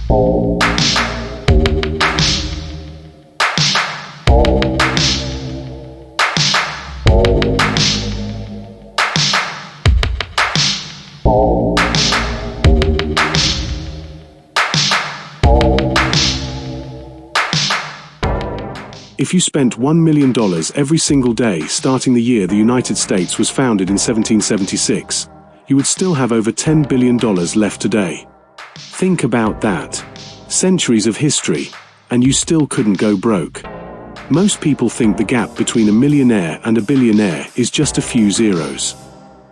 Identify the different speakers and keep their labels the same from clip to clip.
Speaker 1: If you spent $1 million every single day starting the year the United States was founded in 1776, you would still have over $10 billion left today. Think about that. Centuries of history, and you still couldn't go broke. Most people think the gap between a millionaire and a billionaire is just a few zeros.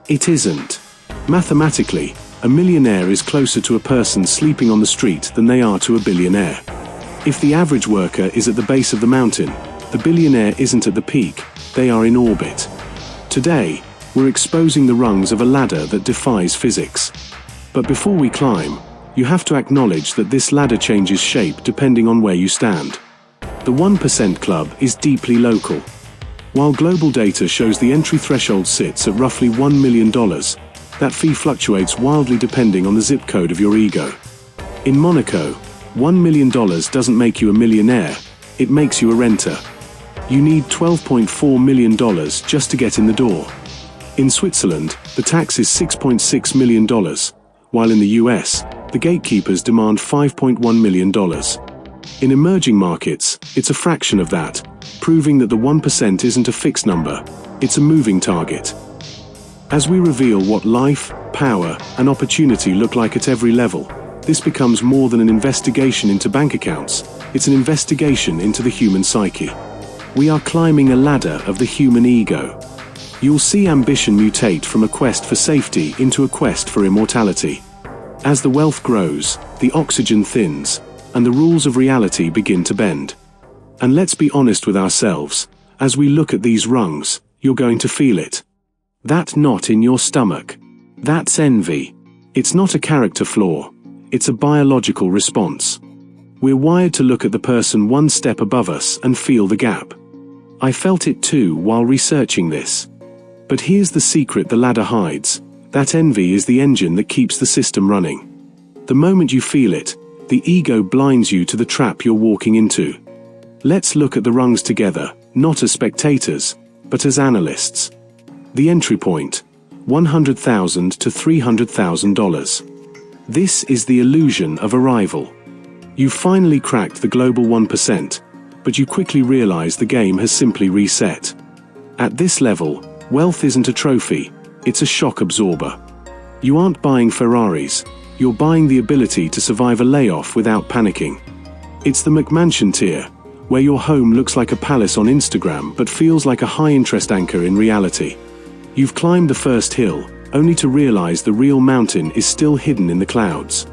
Speaker 1: It isn't. Mathematically, a millionaire is closer to a person sleeping on the street than they are to a billionaire. If the average worker is at the base of the mountain, the billionaire isn't at the peak, they are in orbit. Today, we're exposing the rungs of a ladder that defies physics. But before we climb, you have to acknowledge that this ladder changes shape depending on where you stand. The 1% Club is deeply local. While global data shows the entry threshold sits at roughly $1 million, that fee fluctuates wildly depending on the zip code of your ego. In Monaco, $1 million doesn't make you a millionaire, it makes you a renter. You need $12.4 million just to get in the door. In Switzerland, the tax is $6.6 million, while in the US, the gatekeepers demand $5.1 million. In emerging markets, it's a fraction of that, proving that the 1% isn't a fixed number, it's a moving target. As we reveal what life, power, and opportunity look like at every level, this becomes more than an investigation into bank accounts, it's an investigation into the human psyche. We are climbing a ladder of the human ego. You'll see ambition mutate from a quest for safety into a quest for immortality. As the wealth grows, the oxygen thins, and the rules of reality begin to bend. And let's be honest with ourselves, as we look at these rungs, you're going to feel it. That knot in your stomach. That's envy. It's not a character flaw. It's a biological response. We're wired to look at the person one step above us and feel the gap. I felt it too while researching this. But here's the secret the ladder hides. That envy is the engine that keeps the system running. The moment you feel it, the ego blinds you to the trap you're walking into. Let's look at the rungs together, not as spectators, but as analysts. The entry point, $100,000 to $300,000. This is the illusion of arrival. You've finally cracked the global 1%, but you quickly realize the game has simply reset. At this level, wealth isn't a trophy, it's a shock absorber. You aren't buying Ferraris, you're buying the ability to survive a layoff without panicking. It's the McMansion tier, where your home looks like a palace on Instagram but feels like a high-interest anchor in reality. You've climbed the first hill, only to realize the real mountain is still hidden in the clouds.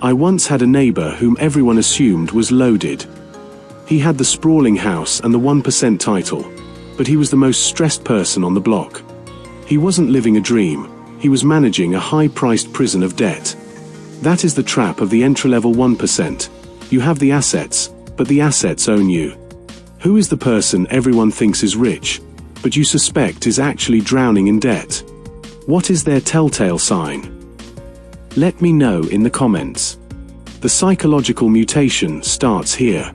Speaker 1: I once had a neighbor whom everyone assumed was loaded. He had the sprawling house and the 1% title, but he was the most stressed person on the block. He wasn't living a dream, he was managing a high-priced prison of debt. That is the trap of the entry-level 1%. You have the assets, but the assets own you. Who is the person everyone thinks is rich, but you suspect is actually drowning in debt? What is their telltale sign? Let me know in the comments. The psychological mutation starts here.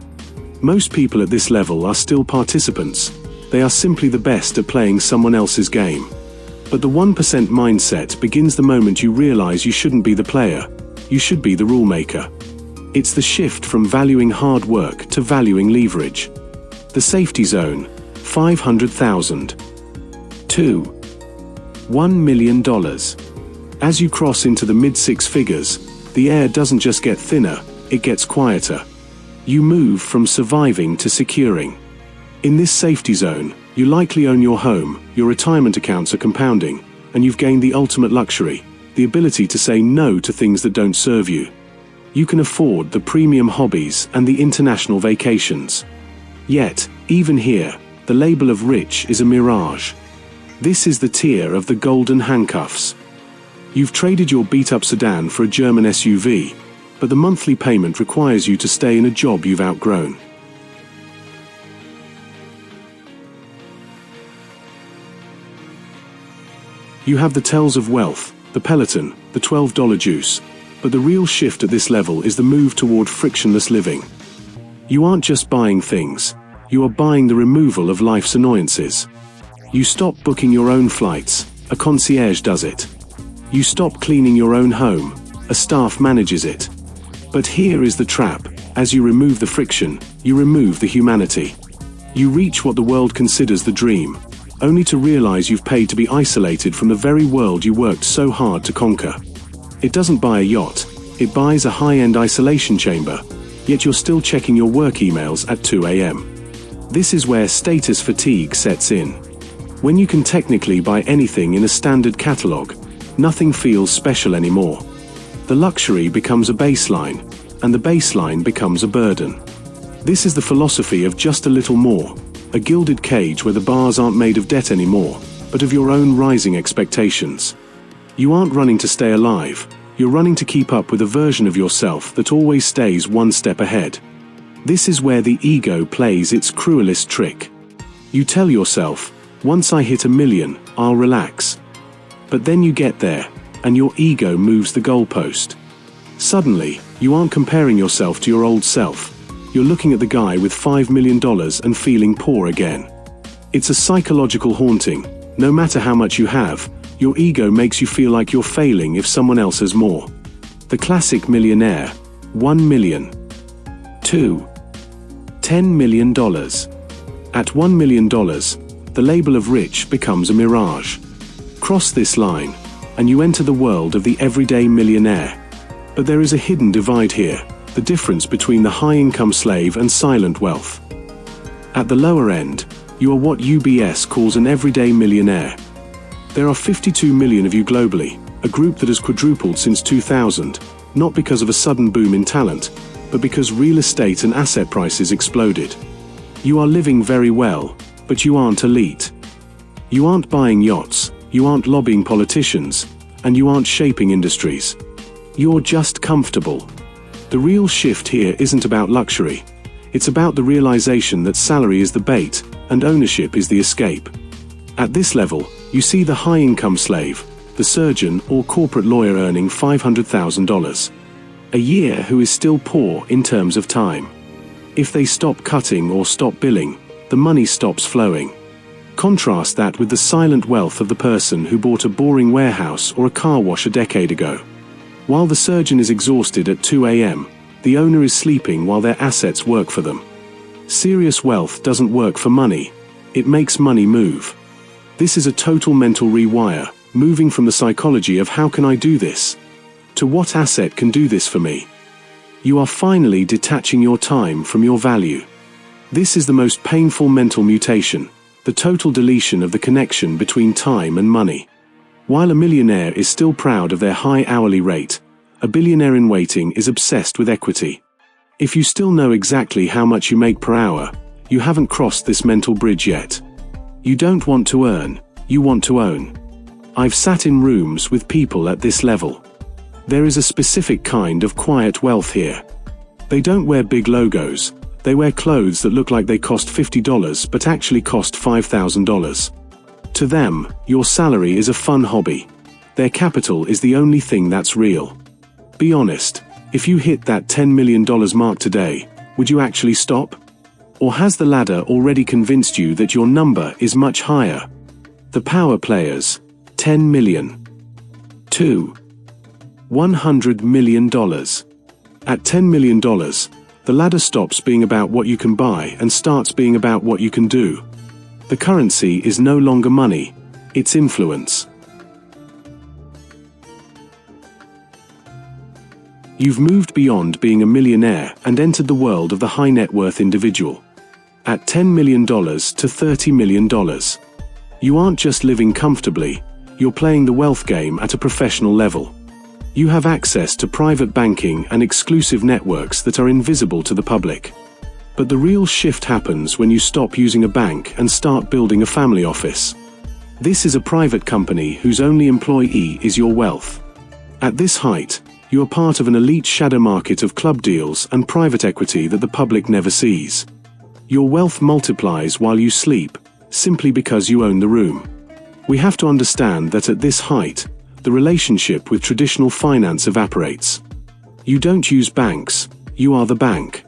Speaker 1: Most people at this level are still participants. They are simply the best at playing someone else's game. But the 1% mindset begins the moment you realize you shouldn't be the player, you should be the rule maker. It's the shift from valuing hard work to valuing leverage. The safety zone, $500,000. 2. $1 million. As you cross into the mid-six figures, the air doesn't just get thinner, it gets quieter. You move from surviving to securing. In this safety zone, you likely own your home, your retirement accounts are compounding, and you've gained the ultimate luxury, the ability to say no to things that don't serve you. You can afford the premium hobbies and the international vacations. Yet, even here, the label of rich is a mirage. This is the tier of the golden handcuffs. You've traded your beat-up sedan for a German SUV, but the monthly payment requires you to stay in a job you've outgrown. You have the tells of wealth, the Peloton, the $12 juice. But the real shift at this level is the move toward frictionless living. You aren't just buying things, you are buying the removal of life's annoyances. You stop booking your own flights, a concierge does it. You stop cleaning your own home, a staff manages it. But here is the trap: as you remove the friction, you remove the humanity. You reach what the world considers the dream, only to realize you've paid to be isolated from the very world you worked so hard to conquer. It doesn't buy a yacht, it buys a high-end isolation chamber, yet you're still checking your work emails at 2 a.m. This is where status fatigue sets in. When you can technically buy anything in a standard catalog, nothing feels special anymore. The luxury becomes a baseline, and the baseline becomes a burden. This is the philosophy of just a little more, a gilded cage where the bars aren't made of debt anymore, but of your own rising expectations. You aren't running to stay alive, you're running to keep up with a version of yourself that always stays one step ahead. This is where the ego plays its cruelest trick. You tell yourself, once I hit 1 million, I'll relax. But then you get there, and your ego moves the goalpost. Suddenly, you aren't comparing yourself to your old self. You're looking at the guy with $5 million and feeling poor again. It's a psychological haunting. No matter how much you have, your ego makes you feel like you're failing if someone else has more. The classic millionaire: 1 million. 2. $10 million. At $1 million, the label of rich becomes a mirage. Cross this line, and you enter the world of the everyday millionaire. But there is a hidden divide here, the difference between the high-income slave and silent wealth. At the lower end, you are what UBS calls an everyday millionaire. There are 52 million of you globally, a group that has quadrupled since 2000, not because of a sudden boom in talent, but because real estate and asset prices exploded. You are living very well, but you aren't elite. You aren't buying yachts, you aren't lobbying politicians, and you aren't shaping industries. You're just comfortable. The real shift here isn't about luxury. It's about the realization that salary is the bait, and ownership is the escape. At this level, you see the high-income slave, the surgeon or corporate lawyer earning $500,000 a year who is still poor in terms of time. If they stop cutting or stop billing, the money stops flowing. Contrast that with the silent wealth of the person who bought a boring warehouse or a car wash a decade ago. While the surgeon is exhausted at 2 a.m., the owner is sleeping while their assets work for them. Serious wealth doesn't work for money, it makes money move. This is a total mental rewire, moving from the psychology of how can I do this, to what asset can do this for me. You are finally detaching your time from your value. This is the most painful mental mutation, the total deletion of the connection between time and money. While a millionaire is still proud of their high hourly rate, a billionaire in waiting is obsessed with equity. If you still know exactly how much you make per hour, you haven't crossed this mental bridge yet. You don't want to earn, you want to own. I've sat in rooms with people at this level. There is a specific kind of quiet wealth here. They don't wear big logos, they wear clothes that look like they cost $50 but actually cost $5,000. To them, your salary is a fun hobby. Their capital is the only thing that's real. Be honest, if you hit that $10 million mark today, would you actually stop? Or has the ladder already convinced you that your number is much higher? The power players: 10 million. 2. $100 million. At $10 million, the ladder stops being about what you can buy and starts being about what you can do. The currency is no longer money, it's influence. You've moved beyond being a millionaire and entered the world of the high net worth individual. At $10 million to $30 million. You aren't just living comfortably, you're playing the wealth game at a professional level. You have access to private banking and exclusive networks that are invisible to the public. But the real shift happens when you stop using a bank and start building a family office. This is a private company whose only employee is your wealth. At this height, you are part of an elite shadow market of club deals and private equity that the public never sees. Your wealth multiplies while you sleep, simply because you own the room. We have to understand that at this height, the relationship with traditional finance evaporates. You don't use banks, you are the bank.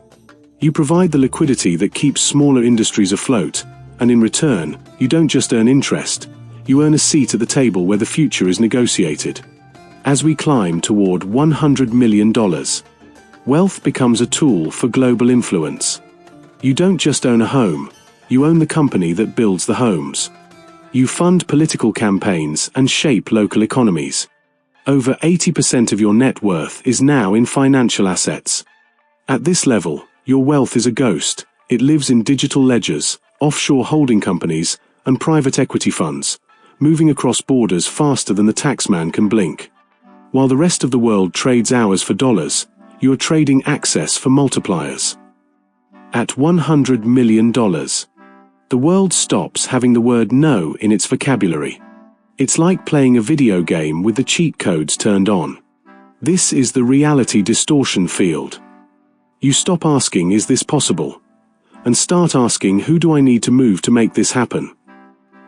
Speaker 1: You provide the liquidity that keeps smaller industries afloat, and in return, you don't just earn interest, you earn a seat at the table where the future is negotiated. As we climb toward $100 million, wealth becomes a tool for global influence. You don't just own a home, you own the company that builds the homes. You fund political campaigns and shape local economies. Over 80% of your net worth is now in financial assets. At this level, your wealth is a ghost. It lives in digital ledgers, offshore holding companies, and private equity funds, moving across borders faster than the taxman can blink. While the rest of the world trades hours for dollars, you are trading access for multipliers. At $100 million, the world stops having the word no in its vocabulary. It's like playing a video game with the cheat codes turned on. This is the reality distortion field. You stop asking, is this possible? And start asking, who do I need to move to make this happen?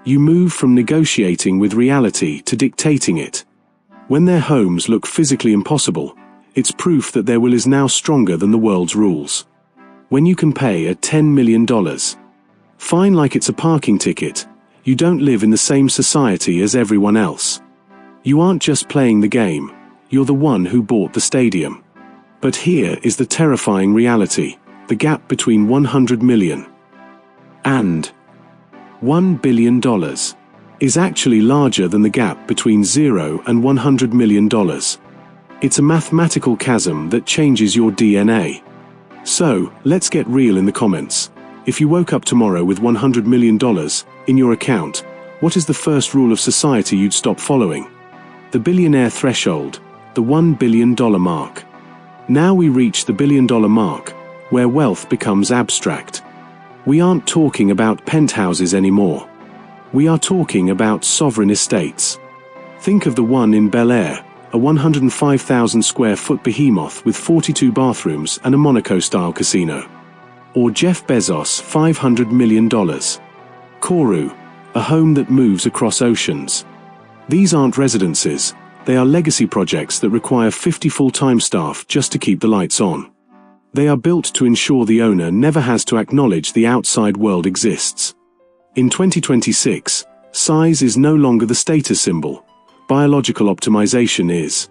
Speaker 1: You move from negotiating with reality to dictating it. When their homes look physically impossible, it's proof that their will is now stronger than the world's rules. When you can pay a $10 million fine like it's a parking ticket, you don't live in the same society as everyone else. You aren't just playing the game, you're the one who bought the stadium. But here is the terrifying reality: the gap between 100 million and $1 billion is actually larger than the gap between 0 and $100 million. It's a mathematical chasm that changes your DNA. So, let's get real in the comments. If you woke up tomorrow with $100 million in your account, what is the first rule of society you'd stop following? The billionaire threshold, the $1 billion mark. Now we reach the $1 billion mark, where wealth becomes abstract. We aren't talking about penthouses anymore. We are talking about sovereign estates. Think of the one in Bel Air, a 105,000 square foot behemoth with 42 bathrooms and a Monaco-style casino. Or Jeff Bezos' $500 million. Kourou, a home that moves across oceans. These aren't residences, they are legacy projects that require 50 full-time staff just to keep the lights on. They are built to ensure the owner never has to acknowledge the outside world exists. In 2026, size is no longer the status symbol. Biological optimization is.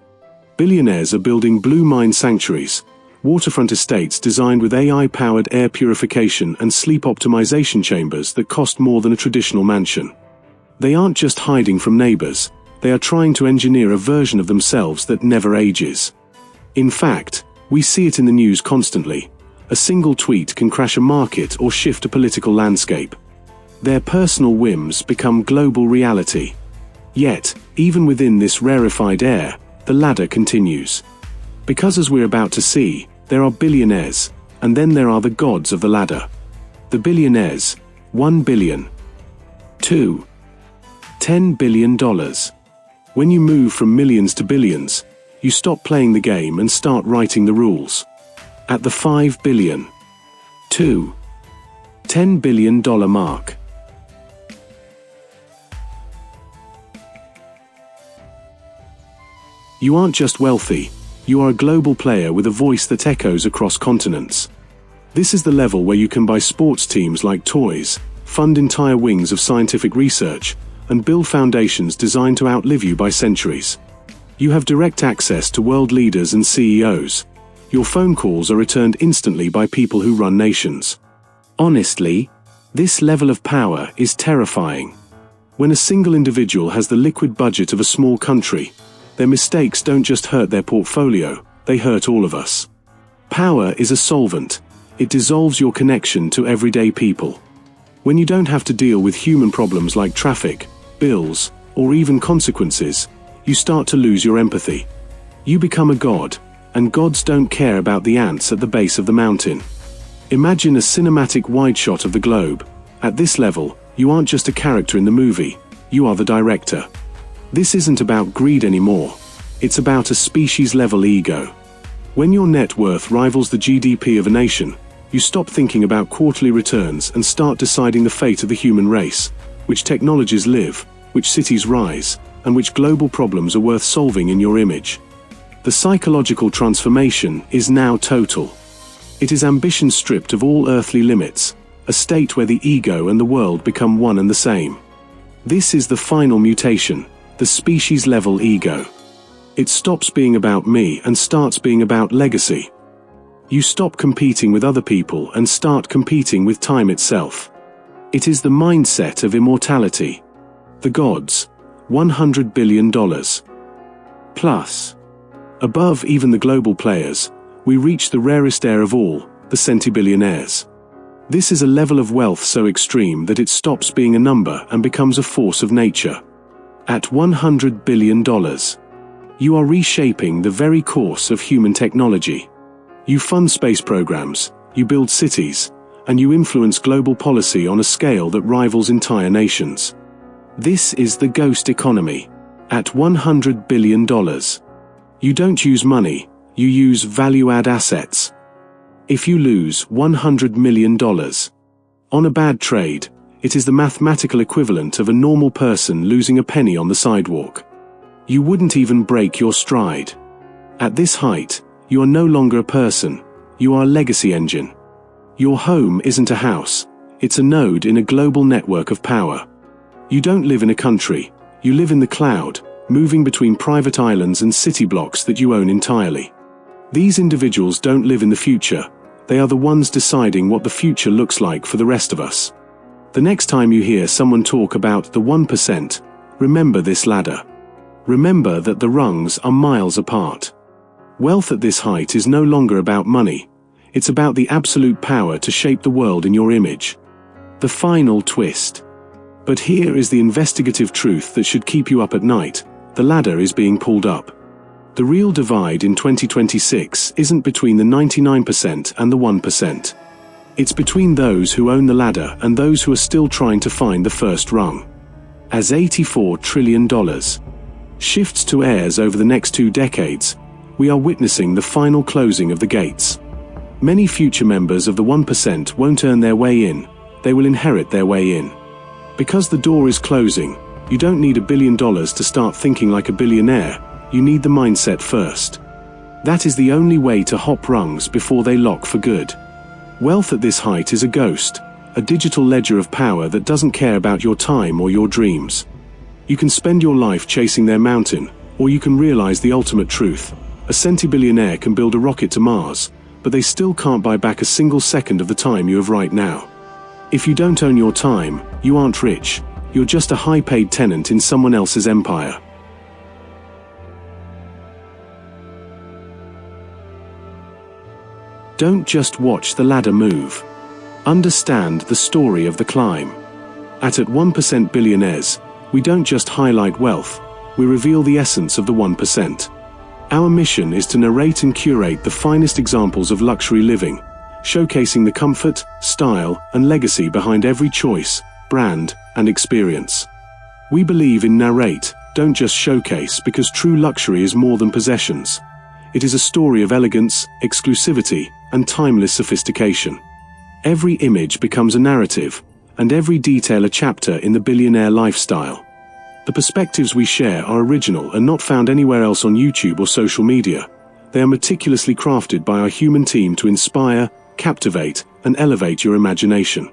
Speaker 1: Billionaires are building blue mine sanctuaries, waterfront estates designed with AI-powered air purification and sleep optimization chambers that cost more than a traditional mansion. They aren't just hiding from neighbors, they are trying to engineer a version of themselves that never ages. In fact, we see it in the news constantly. A single tweet can crash a market or shift a political landscape. Their personal whims become global reality. Yet, even within this rarefied air, the ladder continues. Because as we're about to see, there are billionaires, and then there are the gods of the ladder. The billionaires, $1 billion. 2. $10 billion. When you move from millions to billions, you stop playing the game and start writing the rules. At the $5 billion. 2. $10 billion mark. You aren't just wealthy, you are a global player with a voice that echoes across continents. This is the level where you can buy sports teams like toys, fund entire wings of scientific research, and build foundations designed to outlive you by centuries. You have direct access to world leaders and CEOs. Your phone calls are returned instantly by people who run nations. Honestly, this level of power is terrifying. When a single individual has the liquid budget of a small country, their mistakes don't just hurt their portfolio, they hurt all of us. Power is a solvent. It dissolves your connection to everyday people. When you don't have to deal with human problems like traffic, bills, or even consequences, you start to lose your empathy. You become a god, and gods don't care about the ants at the base of the mountain. Imagine a cinematic wide shot of the globe. At this level, you aren't just a character in the movie, you are the director. This isn't about greed anymore. It's about a species-level ego. When your net worth rivals the GDP of a nation, you stop thinking about quarterly returns and start deciding the fate of the human race, which technologies live, which cities rise, and which global problems are worth solving in your image. The psychological transformation is now total. It is ambition stripped of all earthly limits, a state where the ego and the world become one and the same. This is the final mutation, the species-level ego. It stops being about me and starts being about legacy. You stop competing with other people and start competing with time itself. It is the mindset of immortality. The gods, $100 billion. Plus. Above even the global players, we reach the rarest air of all, the centibillionaires. This is a level of wealth so extreme that it stops being a number and becomes a force of nature. At $100 billion, you are reshaping the very course of human technology. You fund space programs, you build cities, and you influence global policy on a scale that rivals entire nations. This is the ghost economy. At $100 billion. You don't use money, you use value-add assets. If you lose $100 million on a bad trade, it is the mathematical equivalent of a normal person losing a penny on the sidewalk. You wouldn't even break your stride. At this height, you are no longer a person, you are a legacy engine. Your home isn't a house, it's a node in a global network of power. You don't live in a country, you live in the cloud, moving between private islands and city blocks that you own entirely. These individuals don't live in the future, they are the ones deciding what the future looks like for the rest of us. The next time you hear someone talk about the 1%, remember this ladder. Remember that the rungs are miles apart. Wealth at this height is no longer about money, it's about the absolute power to shape the world in your image. The final twist. But here is the investigative truth that should keep you up at night. The ladder is being pulled up. The real divide in 2026 isn't between the 99% and the 1%. It's between those who own the ladder and those who are still trying to find the first rung. As $84 trillion shifts to heirs over the next 2 decades, we are witnessing the final closing of the gates. Many future members of the 1% won't earn their way in, they will inherit their way in. Because the door is closing, you don't need $1 billion to start thinking like a billionaire, you need the mindset first. That is the only way to hop rungs before they lock for good. Wealth at this height is a ghost, a digital ledger of power that doesn't care about your time or your dreams. You can spend your life chasing their mountain, or you can realize the ultimate truth. A centibillionaire can build a rocket to Mars, but they still can't buy back a single second of the time you have right now. If you don't own your time, you aren't rich, you're just a high-paid tenant in someone else's empire. Don't just watch the ladder move. Understand the story of the climb. At 1% Billionaires, we don't just highlight wealth, we reveal the essence of the 1%. Our mission is to narrate and curate the finest examples of luxury living, showcasing the comfort, style, and legacy behind every choice, brand, and experience. We believe in narrate, don't just showcase, because true luxury is more than possessions. It is a story of elegance, exclusivity, and timeless sophistication. Every image becomes a narrative, and every detail a chapter in the billionaire lifestyle. The perspectives we share are original and not found anywhere else on YouTube or social media. They are meticulously crafted by our human team to inspire, captivate, and elevate your imagination.